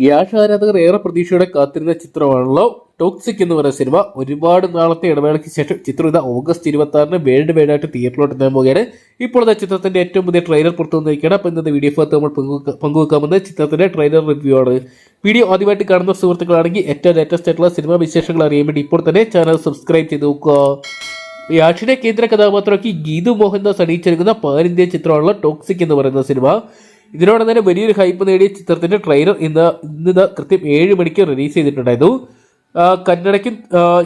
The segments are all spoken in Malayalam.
യാഷ് ആരാധകർ ഏറെ പ്രതീക്ഷയോടെ കാത്തിരുന്ന ചിത്രമാണല്ലോ ടോക്സിക് എന്ന് പറയുന്ന സിനിമ. ഒരുപാട് നാളത്തെ ഇടവേളയ്ക്ക് ശേഷം ചിത്രം ഇത് ഓഗസ്റ്റ് 26-ന് വേൾഡ് വൈഡായിട്ട് തിയേറ്ററിലോട്ട് എത്താൻ പോവുകയാണ്. ഇപ്പോൾ ചിത്രത്തിന്റെ ഏറ്റവും പുതിയ ട്രെയിലർ പുറത്തു വന്നിരിക്കുകയാണ്. അപ്പോൾ ഇന്നത്തെ വീഡിയോ ഭാഗത്ത് നമ്മൾ പങ്കുവെക്കാമെന്ന് ചിത്രത്തിന്റെ ട്രെയിലർ റിവ്യൂ ആണ്. വീഡിയോ ആദ്യമായിട്ട് കാണുന്ന സുഹൃത്തുക്കളാണെങ്കിൽ ഏറ്റവും ലേറ്റസ്റ്റ് ആയിട്ടുള്ള സിനിമാ വിശേഷങ്ങൾ അറിയാൻ വേണ്ടി ഇപ്പോൾ തന്നെ ചാനൽ സബ്സ്ക്രൈബ് ചെയ്ത് നോക്കുക. യാഷിനെ കേന്ദ്ര കഥാപാത്രമാക്കി ഗീതു മോഹൻദാസ് അണിയിച്ചെടുക്കുന്ന പാൻ ഇന്ത്യൻ ചിത്രമാണല്ലോ ടോക്സിക് എന്ന് പറയുന്ന സിനിമ. ഇതിനോട് തന്നെ വലിയൊരു ഹൈപ്പ് നേടിയ ചിത്രത്തിന്റെ ട്രെയിലർ ഇന്ന് കൃത്യം 7 മണിക്ക് റിലീസ് ചെയ്തിട്ടുണ്ടായിരുന്നു. കന്നഡയ്ക്കും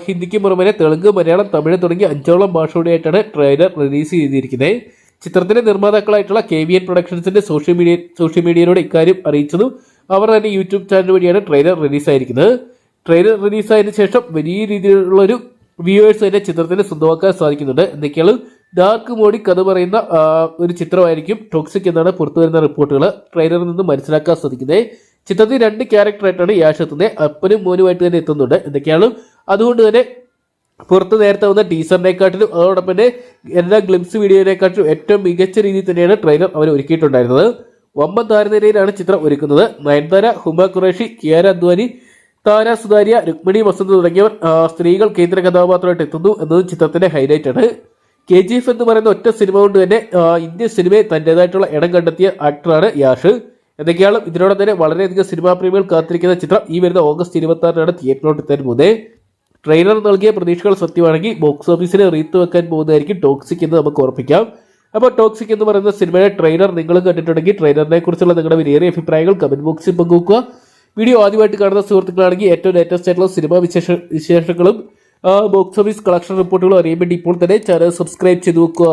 ഹിന്ദിക്കും പുറമെ തെലുങ്ക്, മലയാളം, തമിഴ് തുടങ്ങിയ 5ഓളം ഭാഷയോടെയായിട്ടാണ് ട്രെയിലർ റിലീസ് ചെയ്തിരിക്കുന്നത്. ചിത്രത്തിന്റെ നിർമ്മാതാക്കളായിട്ടുള്ള KVN പ്രൊഡക്ഷൻസിന്റെ സോഷ്യൽ മീഡിയയിലൂടെ ഇക്കാര്യം അറിയിച്ചതും അവർ തന്നെ യൂട്യൂബ് ചാനൽ വഴിയാണ് ട്രെയിലർ റിലീസായിരിക്കുന്നത്. ട്രെയിലർ റിലീസായതിനു ശേഷം വലിയ രീതിയിലുള്ളൊരു വ്യൂവേഴ്സ് തന്നെ ചിത്രത്തിന് സ്വന്തമാക്കാൻ സാധിക്കുന്നുണ്ട്. എന്തൊക്കെയാണ് ഡാർക്ക് മോഡി കഥ പറയുന്ന ഒരു ചിത്രമായിരിക്കും ടോക്സിക് എന്നാണ് പുറത്തു വരുന്ന റിപ്പോർട്ടുകൾ ട്രെയിലറിൽ നിന്ന് മനസ്സിലാക്കാൻ സാധിക്കുന്നത്. ചിത്രത്തിൽ 2 ക്യാരക്ടറായിട്ടാണ് യാഷ് എത്തുന്നത്. അപ്പനും മോനുമായിട്ട് തന്നെ എത്തുന്നുണ്ട്. എന്തൊക്കെയാണ് അതുകൊണ്ട് തന്നെ പുറത്ത് നേരത്തെ വന്ന ടീസറിനെക്കാട്ടിലും അതോടൊപ്പം തന്നെ എല്ലാ ഗ്ലിംസ് വീഡിയോയിനെക്കാട്ടിലും ഏറ്റവും മികച്ച രീതിയിൽ തന്നെയാണ് ട്രെയിലർ അവർ ഒരുക്കിയിട്ടുണ്ടായിരുന്നത്. വമ്പൻ താരനിരയിലാണ് ചിത്രം ഒരുക്കുന്നത്. നയൻതാര, ഹുമ ഖുറേഷി, കിയാര അദ്വാനി, താര സുതാര്യ, രുക്മിണി വസന്ത് തുടങ്ങിയവർ സ്ത്രീകൾ കേന്ദ്ര കഥാപാത്രമായിട്ട് എത്തുന്നു എന്നതും ചിത്രത്തിന്റെ ഹൈലൈറ്റ് ആണ്. KGF എന്ന് പറയുന്ന ഒറ്റ സിനിമ കൊണ്ട് തന്നെ ഇന്ത്യൻ സിനിമയെ തന്റേതായിട്ടുള്ള ഇടം കണ്ടെത്തിയ ആക്ടറാണ് യാഷ്. എന്തൊക്കെയാണ് ഇതിനോടെ തന്നെ വളരെയധികം സിനിമാ പ്രേമികൾ കാത്തിരിക്കുന്ന ചിത്രം ഈ വരുന്ന ഓഗസ്റ്റ് 26-നാണ് തിയേറ്ററിലോട്ട് എത്താൻ പോകുന്നത്. ട്രെയിലർ നൽകിയ പ്രതീക്ഷകൾ സത്യമാണെങ്കിൽ ബോക്സ് ഓഫീസിനെ റീത്ത് വെക്കാൻ പോകുന്നതായിരിക്കും ടോക്സിക് എന്ന് നമുക്ക് ഉറപ്പിക്കാം. അപ്പോൾ ടോക്സിക് എന്ന് പറയുന്ന സിനിമയുടെ ട്രെയിലർ നിങ്ങളും കണ്ടിട്ടുണ്ടെങ്കിൽ ട്രെയിലറിനെ കുറിച്ചുള്ള നിങ്ങളുടെ വിലയേറിയ അഭിപ്രായങ്ങൾ കമന്റ് ബോക്സിൽ പങ്കുവെക്കുക. വീഡിയോ ആദ്യമായിട്ട് കാണുന്ന സുഹൃത്തുക്കളാണെങ്കിൽ ഏറ്റവും ലേറ്റസ്റ്റ് ആയിട്ടുള്ള സിനിമാ വിശേഷങ്ങളും ബോക്സ് ഓഫീസ് കളക്ഷൻ റിപ്പോർട്ടുകളും അറിയാൻ വേണ്ടി ഇപ്പോൾ തന്നെ ചാനൽ സബ്സ്ക്രൈബ് ചെയ്ത് വെക്കുക.